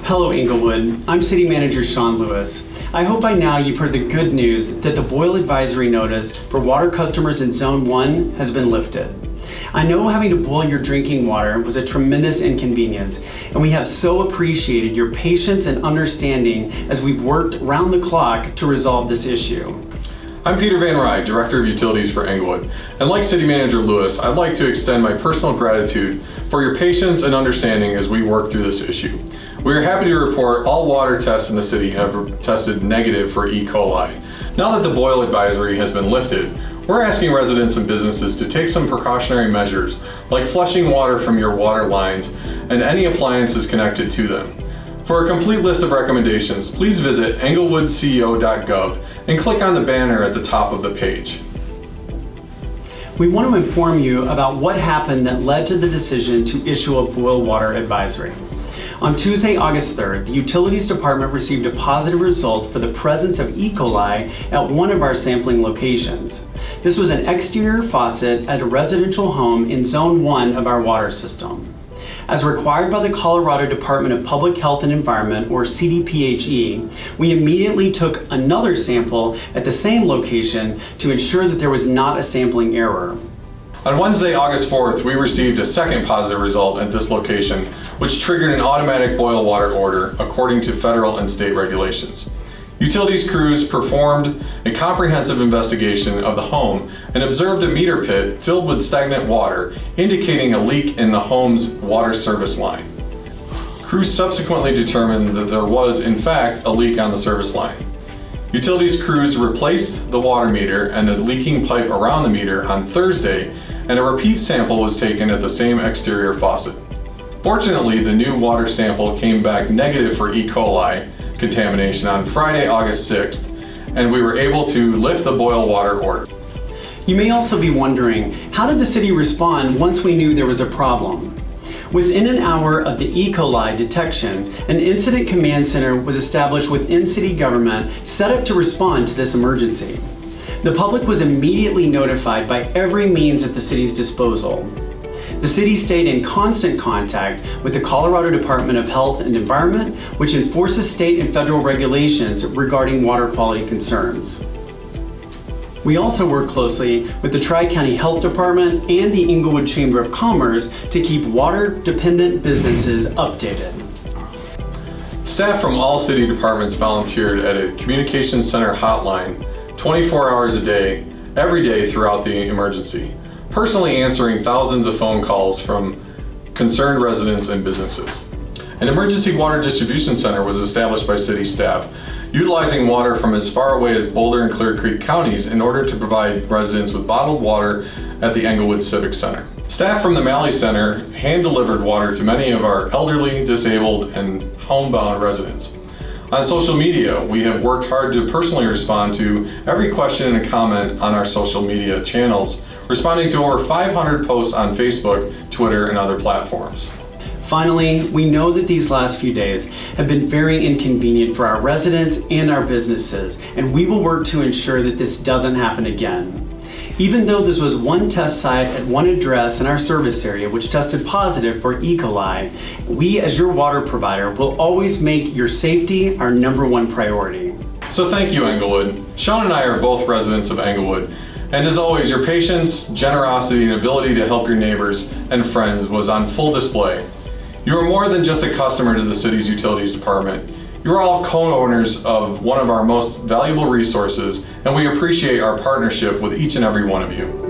Hello Englewood, I'm City Manager Shawn Lewis. I hope by now you've heard the good news that the boil advisory notice for water customers in Zone 1 has been lifted. I know having to boil your drinking water was a tremendous inconvenience, and we have so appreciated your patience and understanding as we've worked round the clock to resolve this issue. I'm Pieter Director of Utilities for Englewood, and like City Manager Lewis, I'd like to extend my personal gratitude for your patience and understanding as we work through this issue. We are happy to report all water tests in the city have tested negative for E. coli. Now that the boil advisory has been lifted, we're asking residents and businesses to take some precautionary measures like flushing water from your water lines and any appliances connected to them. For a complete list of recommendations, please visit englewoodco.gov and click on the banner at the top of the page. We want to inform you about what happened that led to the decision to issue a boil water advisory. On Tuesday, August 3rd, the Utilities Department received a positive result for the presence of E. coli at one of our sampling locations. This was an exterior faucet at a residential home in Zone 1 of our water system. As required by the Colorado Department of Public Health and Environment, or CDPHE, we immediately took another sample at the same location to ensure that there was not a sampling error. On Wednesday, August 4th, we received a second positive result at this location, which triggered an automatic boil water order according to federal and state regulations. Utilities crews performed a comprehensive investigation of the home and observed a meter pit filled with stagnant water, indicating a leak in the home's water service line. Crews subsequently determined that there was, in fact, a leak on the service line. Utilities crews replaced the water meter and the leaking pipe around the meter on Thursday, and a repeat sample was taken at the same exterior faucet. Fortunately, the new water sample came back negative for E. coli contamination on Friday, August 6th, and we were able to lift the boil water order. You may also be wondering, how did the city respond once we knew there was a problem? Within an hour of the E. coli detection, an incident command center was established within city government set up to respond to this emergency. The public was immediately notified by every means at the city's disposal. The city stayed in constant contact with the Colorado Department of Health and Environment, which enforces state and federal regulations regarding water quality concerns. We also work closely with the Tri-County Health Department and the Englewood Chamber of Commerce to keep water-dependent businesses updated. Staff from all city departments volunteered at a communications center hotline 24 hours a day, every day throughout the emergency, personally answering thousands of phone calls from concerned residents and businesses. An emergency water distribution center was established by city staff, utilizing water from as far away as Boulder and Clear Creek counties in order to provide residents with bottled water at the Englewood Civic Center. Staff from the Malley Center hand-delivered water to many of our elderly, disabled, and homebound residents. On social media, we have worked hard to personally respond to every question and comment on our social media channels, responding to over 500 posts on Facebook, Twitter, and other platforms. Finally, we know that these last few days have been very inconvenient for our residents and our businesses, and we will work to ensure that this doesn't happen again. Even though this was one test site at one address in our service area which tested positive for E. coli, we as your water provider will always make your safety our #1 priority. So thank you, Englewood. Shawn and I are both residents of Englewood, and as always, your patience, generosity, and ability to help your neighbors and friends was on full display. You are more than just a customer to the city's utilities department. You are all co-owners of one of our most valuable resources, and we appreciate our partnership with each and every one of you.